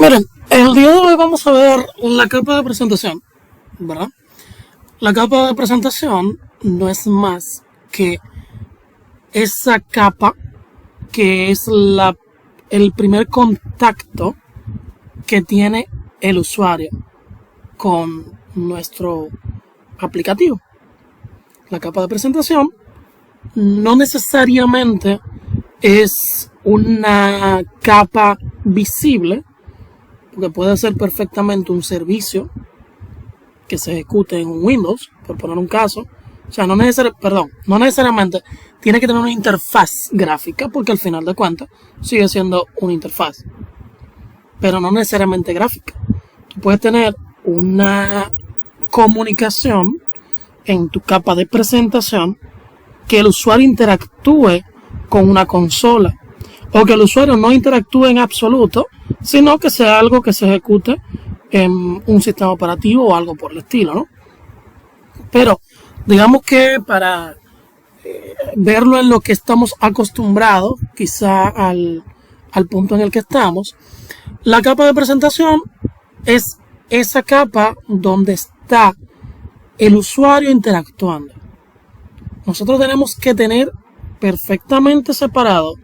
Miren, el día de hoy vamos a ver la capa de presentación, ¿verdad? La capa de presentación no es más que esa capa que es el primer contacto que tiene el usuario con nuestro aplicativo. La capa de presentación no necesariamente es una capa visible, porque puede ser perfectamente un servicio que se ejecute en un Windows, por poner un caso. O sea, no necesariamente tiene que tener una interfaz gráfica, porque al final de cuentas sigue siendo una interfaz, pero no necesariamente gráfica. Tú puedes tener una comunicación en tu capa de presentación que el usuario interactúe con una consola, o que el usuario no interactúe en absoluto, sino que sea algo que se ejecute en un sistema operativo o algo por el estilo, ¿no? Pero digamos que para verlo en lo que estamos acostumbrados, quizá al punto en el que estamos, la capa de presentación es esa capa donde está el usuario interactuando. Nosotros tenemos que tener perfectamente separado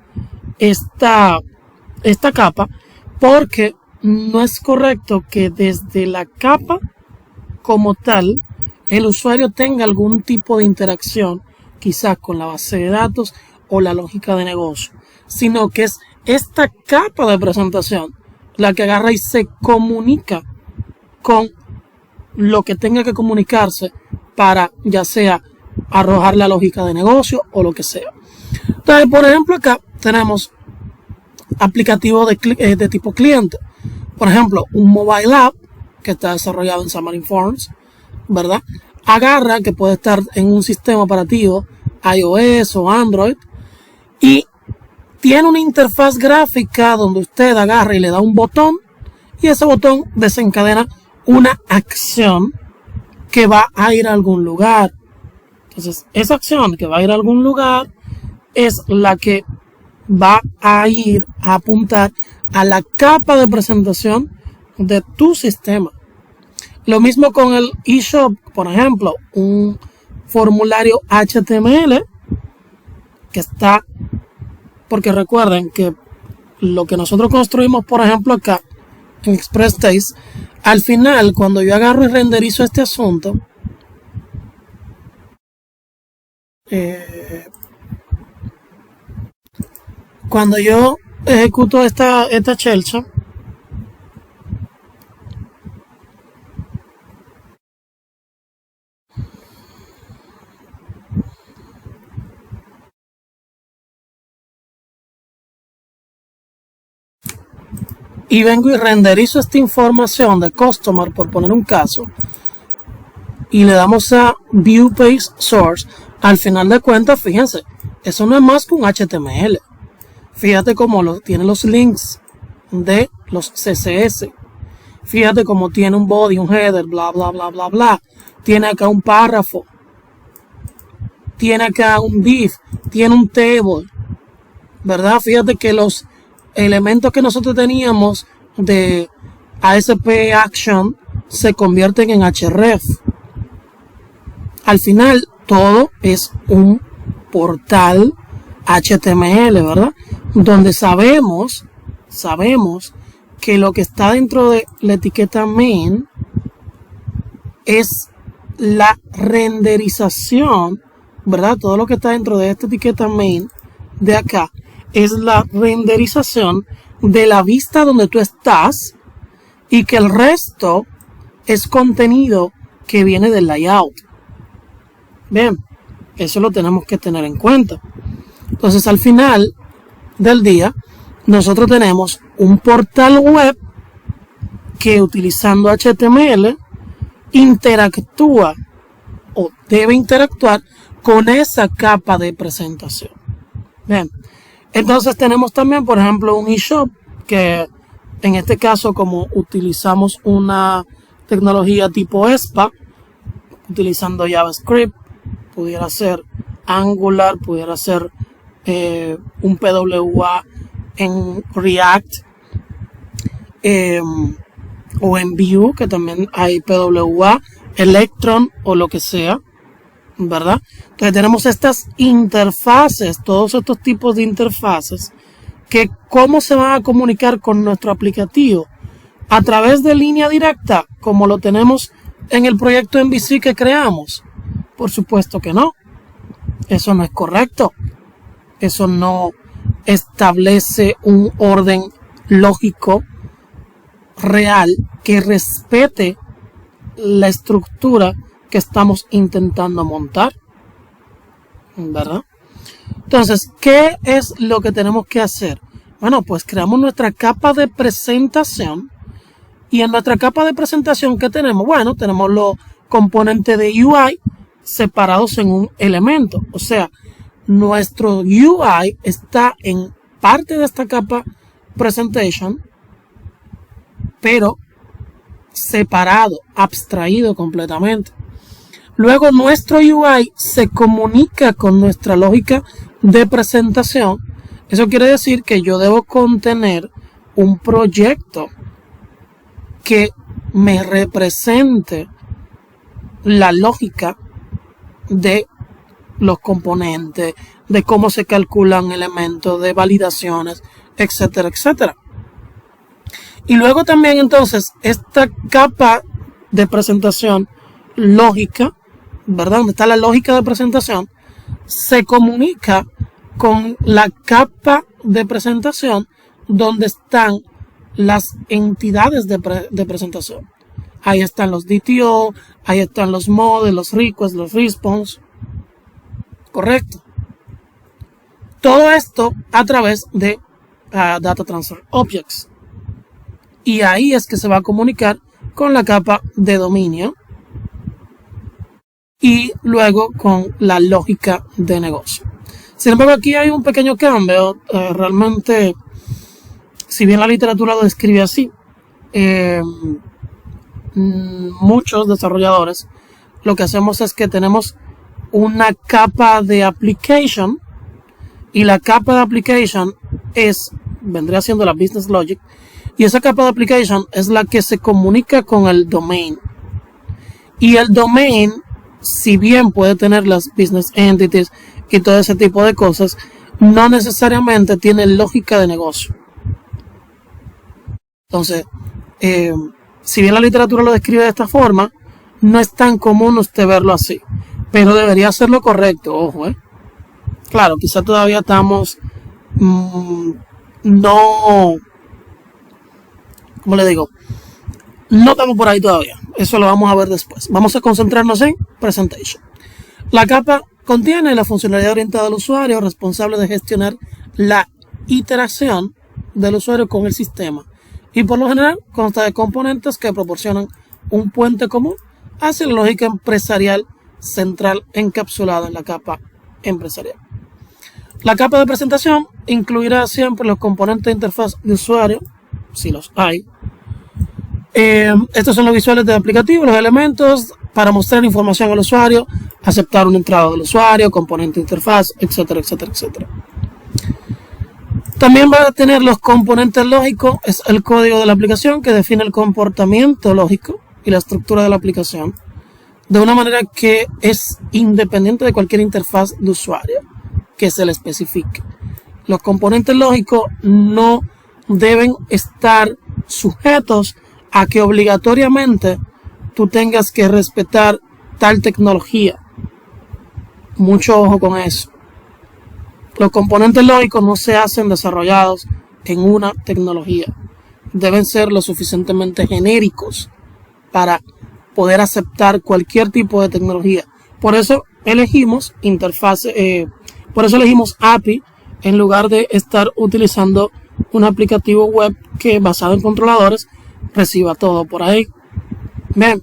esta capa, porque no es correcto que desde la capa como tal el usuario tenga algún tipo de interacción, quizás con la base de datos o la lógica de negocio, sino que es esta capa de presentación la que agarra y se comunica con lo que tenga que comunicarse para, ya sea arrojar la lógica de negocio o lo que sea. Entonces, por ejemplo, acá tenemos aplicativos de tipo cliente. Por ejemplo, un mobile app que está desarrollado en Xamarin Forms, ¿verdad? Agarra, que puede estar en un sistema operativo iOS o Android, y tiene una interfaz gráfica donde usted agarra y le da un botón, y ese botón desencadena una acción que va a ir a algún lugar. Entonces, esa acción que va a ir a algún lugar es la que va a ir a apuntar a la capa de presentación de tu sistema. Lo mismo con el eShop, por ejemplo, un formulario HTML que está, porque recuerden que lo que nosotros construimos, por ejemplo, acá en ExpressTaste, al final, cuando yo agarro y renderizo este asunto, cuando yo ejecuto esta chelcha, y vengo y renderizo esta información de customer, por poner un caso, y le damos a View Page Source, al final de cuentas, fíjense, eso no es más que un HTML. Fíjate cómo tiene los links de los CSS. Fíjate cómo tiene un body, un header, bla, bla, bla, bla, bla. Tiene acá un párrafo. Tiene acá un div. Tiene un table. ¿Verdad? Fíjate que los elementos que nosotros teníamos de ASP Action se convierten en href. Al final, todo es un portal HTML, ¿verdad? Donde sabemos que lo que está dentro de la etiqueta main es la renderización, ¿verdad? Todo lo que está dentro de esta etiqueta main de acá es la renderización de la vista donde tú estás, y que el resto es contenido que viene del layout. Bien, eso lo tenemos que tener en cuenta. Entonces, al final del día, nosotros tenemos un portal web que, utilizando HTML, interactúa o debe interactuar con esa capa de presentación. Bien, entonces tenemos también, por ejemplo, un eShop que, en este caso, como utilizamos una tecnología tipo ESPA, utilizando JavaScript, pudiera ser Angular, pudiera ser un PWA en React, o en Vue, que también hay PWA, Electron o lo que sea, ¿verdad? Entonces tenemos estas interfaces, todos estos tipos de interfaces, que cómo se van a comunicar con nuestro aplicativo a través de línea directa, como lo tenemos en el proyecto MVC que creamos. Por supuesto que no. Eso no es correcto. Eso no establece un orden lógico real que respete la estructura que estamos intentando montar, ¿verdad? Entonces, ¿qué es lo que tenemos que hacer? Bueno, pues creamos nuestra capa de presentación. Y en nuestra capa de presentación, ¿qué tenemos? Bueno, tenemos los componentes de UI separados en un elemento. O sea, nuestro UI está en parte de esta capa presentation, pero separado, abstraído completamente. Luego nuestro UI se comunica con nuestra lógica de presentación. Eso quiere decir que yo debo contener un proyecto que me represente la lógica de los componentes, de cómo se calculan elementos, de validaciones, etcétera, etcétera. Y luego también entonces esta capa de presentación lógica, ¿verdad? Donde está la lógica de presentación, se comunica con la capa de presentación donde están las entidades de presentación. Ahí están los DTO, ahí están los modes, los requests, los response. Correcto. Todo esto a través de Data Transfer Objects. Y ahí es que se va a comunicar con la capa de dominio y luego con la lógica de negocio. Sin embargo, aquí hay un pequeño cambio. Realmente, si bien la literatura lo describe así, muchos desarrolladores lo que hacemos es que tenemos una capa de application, y la capa de application vendría siendo la business logic, y esa capa de application es la que se comunica con el domain. Y el domain, si bien puede tener las business entities y todo ese tipo de cosas, no necesariamente tiene lógica de negocio. Entonces, si bien la literatura lo describe de esta forma, no es tan común usted verlo así, pero debería ser lo correcto, ojo, Claro, quizá todavía estamos no, ¿cómo le digo? No estamos por ahí todavía. Eso lo vamos a ver después. Vamos a concentrarnos en Presentation. La capa contiene la funcionalidad orientada al usuario, responsable de gestionar la iteración del usuario con el sistema. Y por lo general consta de componentes que proporcionan un puente común hacia la lógica empresarial central encapsulada en la capa empresarial. La capa de presentación incluirá siempre los componentes de interfaz de usuario, si los hay. Estos son los visuales del aplicativo, los elementos para mostrar información al usuario, aceptar una entrada del usuario, componente de interfaz, etcétera, etcétera, etcétera. También va a tener los componentes lógicos, es el código de la aplicación que define el comportamiento lógico y la estructura de la aplicación de una manera que es independiente de cualquier interfaz de usuario que se le especifique. Los componentes lógicos no deben estar sujetos a que obligatoriamente tú tengas que respetar tal tecnología. Mucho ojo con eso. Los componentes lógicos no se hacen desarrollados en una tecnología. Deben ser lo suficientemente genéricos para poder aceptar cualquier tipo de tecnología. Por eso elegimos por eso elegimos API en lugar de estar utilizando un aplicativo web que basado en controladores reciba todo por ahí. Bien.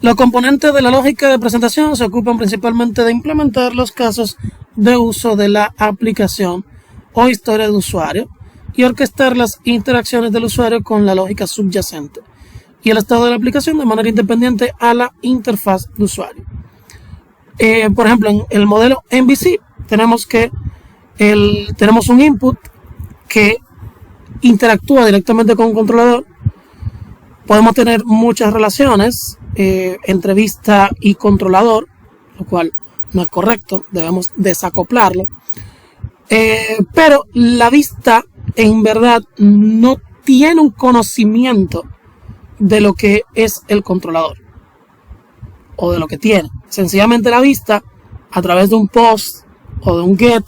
Los componentes de la lógica de presentación se ocupan principalmente de implementar los casos de uso de la aplicación o historia de usuario y orquestar las interacciones del usuario con la lógica subyacente y el estado de la aplicación de manera independiente a la interfaz de usuario. Por ejemplo, en el modelo MVC tenemos un input que interactúa directamente con un controlador, podemos tener muchas relaciones entre vista y controlador, lo cual no es correcto, debemos desacoplarlo. Pero la vista en verdad no tiene un conocimiento de lo que es el controlador o de lo que tiene. Sencillamente la vista, a través de un post o de un get,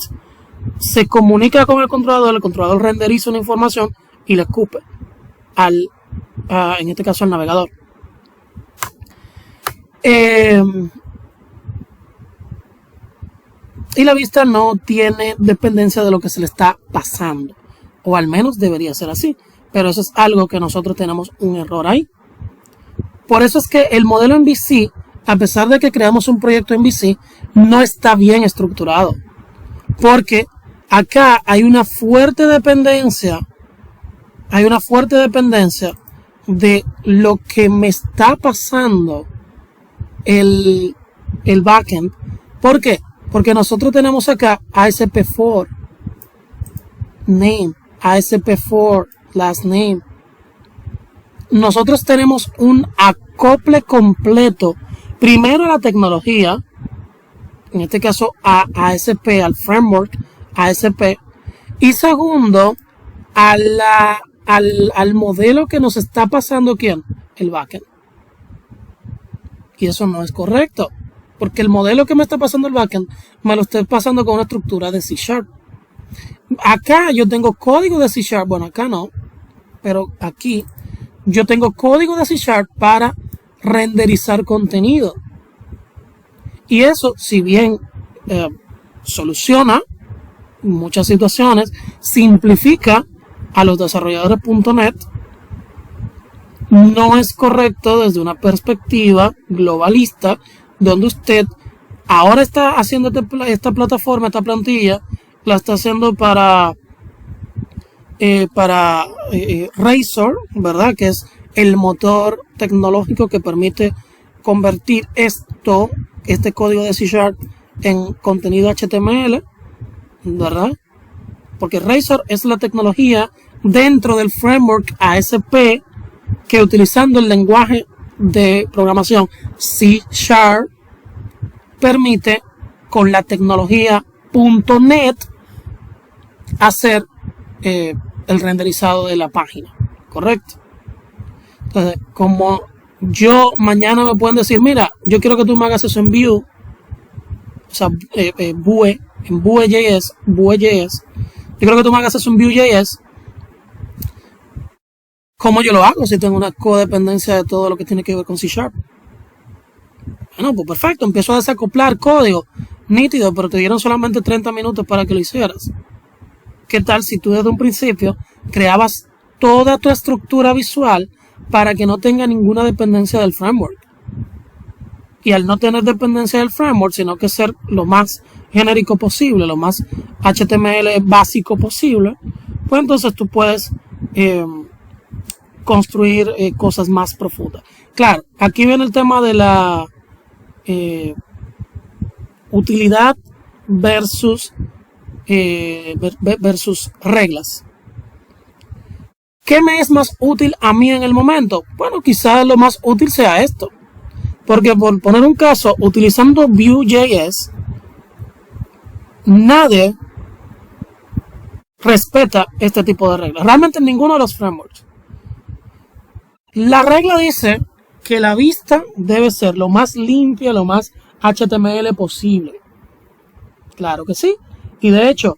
se comunica con el controlador renderiza una información y le escupe en este caso al navegador. Y la vista no tiene dependencia de lo que se le está pasando, o al menos debería ser así, pero eso es algo que nosotros tenemos un error ahí. Por eso es que el modelo MVC, a pesar de que creamos un proyecto MVC, no está bien estructurado, porque acá hay una fuerte dependencia de lo que me está pasando el backend. ¿Por qué? Porque nosotros tenemos acá ASP4 name, ASP4 last name. Nosotros tenemos un acople completo, primero a la tecnología, en este caso a ASP, al framework ASP, y segundo al modelo que nos está pasando, ¿quién? El backend. Y eso no es correcto, porque el modelo que me está pasando el backend me lo está pasando con una estructura de C#. Acá yo tengo código de C#, bueno, acá no, pero aquí yo tengo código de C# para renderizar contenido. Y eso, si bien soluciona muchas situaciones, simplifica a los desarrolladores .NET, no es correcto desde una perspectiva globalista, donde usted ahora está haciendo esta plataforma, esta plantilla, la está haciendo para Razor, ¿verdad? Que es el motor tecnológico que permite convertir este código de C# en contenido HTML, ¿verdad? Porque Razor es la tecnología dentro del framework ASP que, utilizando el lenguaje de programación C#, permite con la tecnología .NET hacer el renderizado de la página, ¿correcto? Entonces, como yo mañana me pueden decir, mira, yo quiero que tú me hagas eso en Vue, o sea, en Vue.js, yo creo que tú me hagas eso en Vue.js. ¿Cómo yo lo hago si tengo una codependencia de todo lo que tiene que ver con C#? Bueno, pues perfecto, empiezo a desacoplar código, nítido, pero te dieron solamente 30 minutos para que lo hicieras. ¿Qué tal si tú desde un principio creabas toda tu estructura visual para que no tenga ninguna dependencia del framework? Y al no tener dependencia del framework, sino que ser lo más genérico posible, lo más HTML básico posible, pues entonces tú puedes construir cosas más profundas. Claro, aquí viene el tema de la utilidad versus reglas. ¿Qué me es más útil a mí en el momento? Bueno, quizás lo más útil sea esto. Porque por poner un caso, utilizando Vue.js, nadie respeta este tipo de reglas. Realmente ninguno de los frameworks. La regla dice que la vista debe ser lo más limpia, lo más HTML posible. Claro que sí. Y de hecho,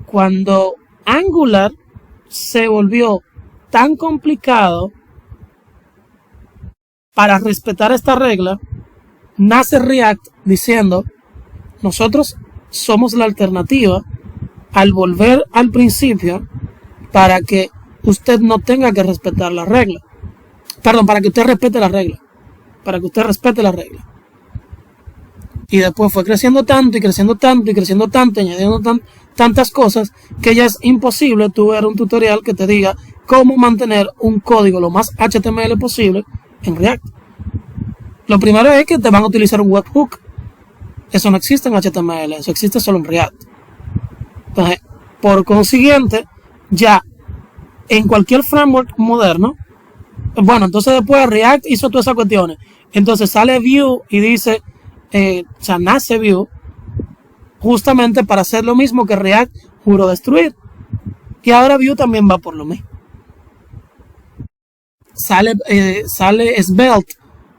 cuando Angular se volvió tan complicado para respetar esta regla, nace React diciendo, nosotros somos la alternativa al volver al principio para que usted no tenga que respetar la regla. Perdón, para que usted respete la regla. Para que usted respete la regla. Y después fue creciendo tanto y creciendo tanto y creciendo tanto, añadiendo tantas cosas que ya es imposible tú ver un tutorial que te diga cómo mantener un código lo más HTML posible en React. Lo primero es que te van a utilizar un webhook. Eso no existe en HTML, eso existe solo en React. Entonces, por consiguiente, ya en cualquier framework moderno, bueno, entonces después React hizo todas esas cuestiones. Entonces sale Vue y dice, o sea, nace Vue justamente para hacer lo mismo que React juró destruir. Y ahora Vue también va por lo mismo. Sale Svelte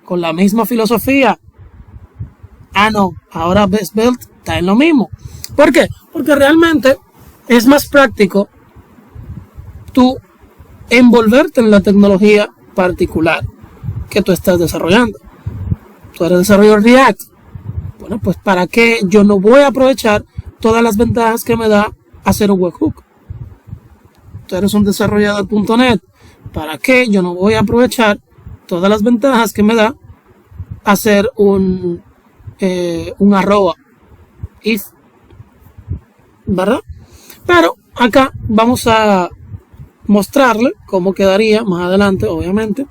con la misma filosofía. Ah, no, ahora Svelte está en lo mismo. ¿Por qué? Porque realmente es más práctico tú envolverte en la tecnología particular que tú estás desarrollando. Tú eres desarrollador React. Bueno, pues ¿para qué yo no voy a aprovechar todas las ventajas que me da hacer un webhook? Tú eres un desarrollador .NET. ¿Para qué yo no voy a aprovechar todas las ventajas que me da hacer un arroba if? ¿Verdad? Pero acá vamos a mostrarle cómo quedaría más adelante, obviamente,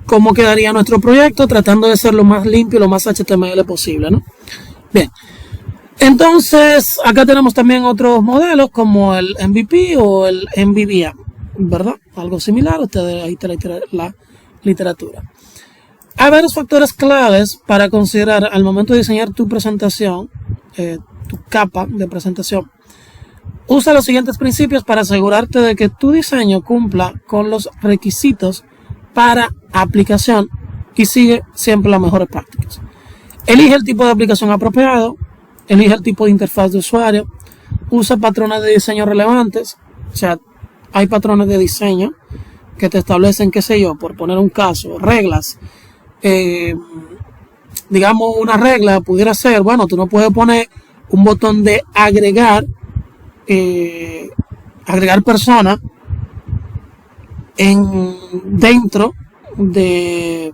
cómo quedaría nuestro proyecto, tratando de ser lo más limpio, lo más HTML posible, ¿no? Bien, entonces acá tenemos también otros modelos como el MVP o el MVVM, ¿verdad? Algo similar, ustedes ahí te la literatura. Hay varios factores claves para considerar al momento de diseñar tu presentación, tu capa de presentación. Usa los siguientes principios para asegurarte de que tu diseño cumpla con los requisitos para aplicación y sigue siempre las mejores prácticas. Elige el tipo de aplicación apropiado, elige el tipo de interfaz de usuario, usa patrones de diseño relevantes, o sea, hay patrones de diseño que te establecen, qué sé yo, por poner un caso, reglas. Digamos, una regla pudiera ser, bueno, tú no puedes poner un botón de agregar persona dentro de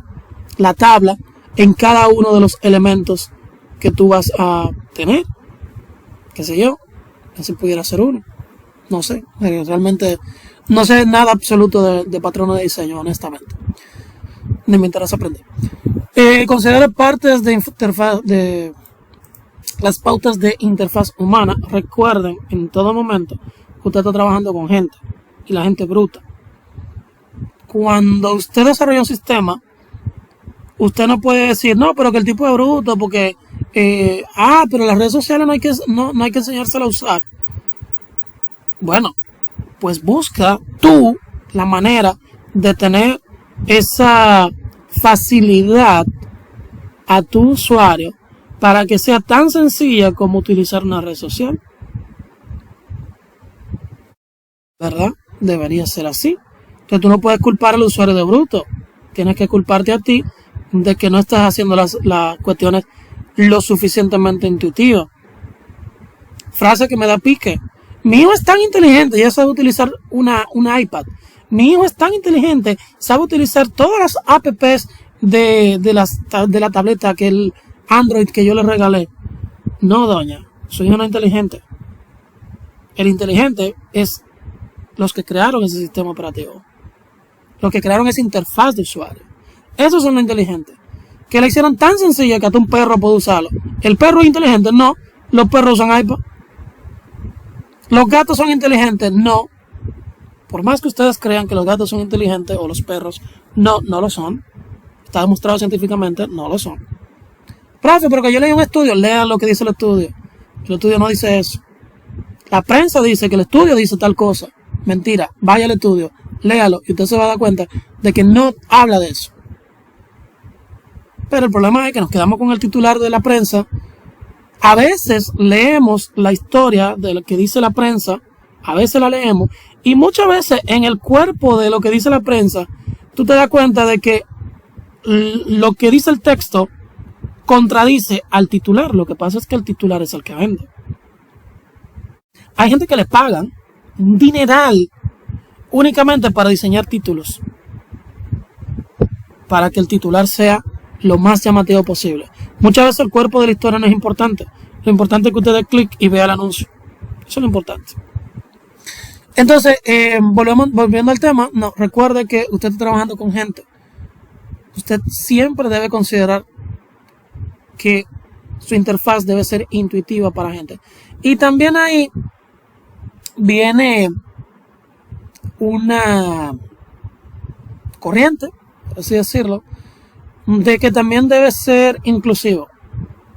la tabla en cada uno de los elementos que tú vas a tener, qué sé yo, ese pudiera ser uno, no sé, realmente no sé nada absoluto de patrones de diseño, honestamente, ni me interesa aprender. Considera partes de interfaz de las pautas de interfaz humana. Recuerden en todo momento que usted está trabajando con gente y la gente es bruta. Cuando usted desarrolla un sistema, usted no puede decir, no, pero que el tipo es bruto porque, pero las redes sociales no hay que enseñársela a usar. Bueno, pues busca tú la manera de tener esa facilidad a tu usuario para que sea tan sencilla como utilizar una red social. ¿Verdad? Debería ser así. Entonces tú no puedes culpar al usuario de bruto. Tienes que culparte a ti de que no estás haciendo las cuestiones lo suficientemente intuitivas. Frase que me da pique. Mi hijo es tan inteligente, ya sabe utilizar un iPad. Mi hijo es tan inteligente, sabe utilizar todas las apps de la tableta que el Android que yo le regalé. No, doña, su hijo no es inteligente. El inteligente es los que crearon ese sistema operativo, los que crearon esa interfaz de usuario. Esos son los inteligentes, que la hicieron tan sencilla que hasta un perro puede usarlo. ¿El perro es inteligente? No. ¿Los perros usan iPad? ¿Los gatos son inteligentes? No. Por más que ustedes crean que los gatos son inteligentes o los perros, no lo son. Está demostrado científicamente, no lo son. Profe, pero que yo leí un estudio, lean lo que dice el estudio. El estudio no dice eso. La prensa dice que el estudio dice tal cosa. Mentira, vaya al estudio, léalo y usted se va a dar cuenta de que no habla de eso. Pero el problema es que nos quedamos con el titular de la prensa. A veces leemos la historia de lo que dice la prensa, a veces la leemos, y muchas veces en el cuerpo de lo que dice la prensa, tú te das cuenta de que lo que dice el texto contradice al titular. Lo que pasa es que el titular es el que vende. Hay gente que le pagan un dineral únicamente para diseñar títulos, para que el titular sea lo más llamativo posible. Muchas veces el cuerpo de la historia no es importante. Lo importante es que usted dé clic y vea el anuncio. Eso es lo importante. Entonces, volviendo al tema, no, recuerde que usted está trabajando con gente. Usted siempre debe considerar que su interfaz debe ser intuitiva para la gente. Y también ahí viene una corriente, por así decirlo, de que también debe ser inclusivo.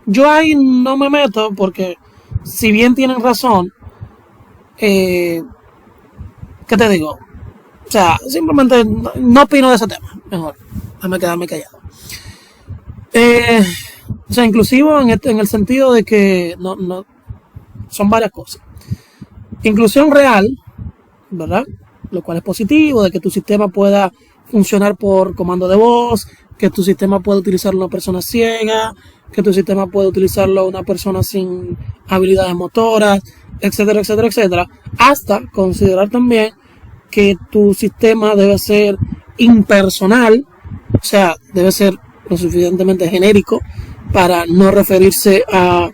Yo ahí no me meto porque, si bien tienen razón, ¿qué te digo? O sea, simplemente no opino de ese tema. Mejor, déjame quedarme callado. O sea, inclusivo en el sentido de que no son varias cosas. Inclusión real, ¿verdad? Lo cual es positivo, de que tu sistema pueda funcionar por comando de voz, que tu sistema pueda utilizarlo una persona ciega, que tu sistema pueda utilizarlo una persona sin habilidades motoras, etcétera, etcétera, etcétera. Hasta considerar también que tu sistema debe ser impersonal, o sea, debe ser lo suficientemente genérico para no referirse a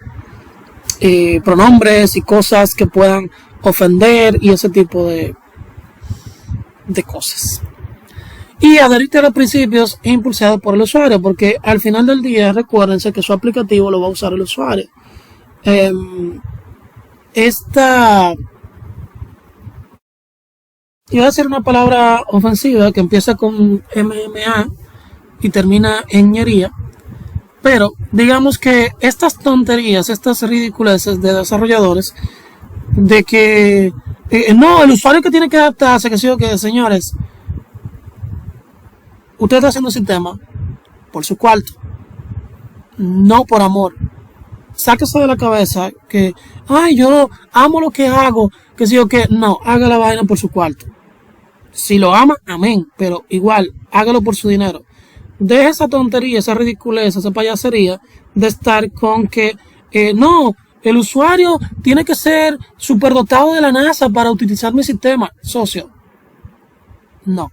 pronombres y cosas que puedan ofender y ese tipo de cosas. Y adherirte a los principios impulsados por el usuario, porque al final del día recuérdense que su aplicativo lo va a usar el usuario. Iba a decir una palabra ofensiva que empieza con MMA y termina en ñería, pero digamos que estas tonterías, estas ridiculeces de desarrolladores, de que no, el usuario que tiene que adaptarse, que sí o que, señores, usted está haciendo un sistema por su cuarto, no por amor. Sáquese de la cabeza que, ay, yo amo lo que hago, que sí o que, no, haga la vaina por su cuarto. Si lo ama, amén, pero igual, hágalo por su dinero. Deje esa tontería, esa ridiculez, esa payasería de estar con que, no, el usuario tiene que ser superdotado de la NASA para utilizar mi sistema. Socio, no.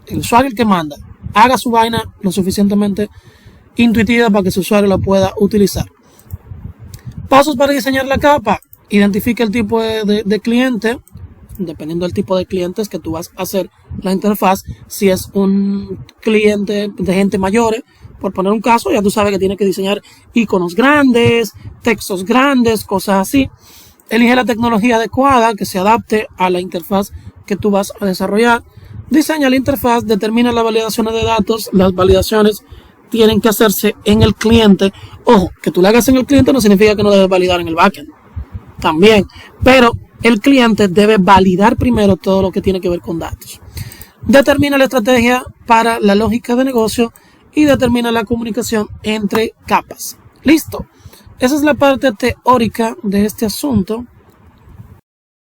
El usuario es el que manda. Haga su vaina lo suficientemente intuitiva para que su usuario la pueda utilizar. Pasos para diseñar la capa. Identifica el tipo de cliente, dependiendo del tipo de clientes que tú vas a hacer la interfaz. Si es un cliente de gente mayor, por poner un caso, ya tú sabes que tiene que diseñar iconos grandes, textos grandes, cosas así. Elige la tecnología adecuada que se adapte a la interfaz que tú vas a desarrollar. Diseña la interfaz, determina las validaciones de datos. Las validaciones tienen que hacerse en el cliente. Ojo, que tú la hagas en el cliente no significa que no debes validar en el backend. También, pero el cliente debe validar primero todo lo que tiene que ver con datos. Determina la estrategia para la lógica de negocio y determina la comunicación entre capas. Listo. Esa es la parte teórica de este asunto.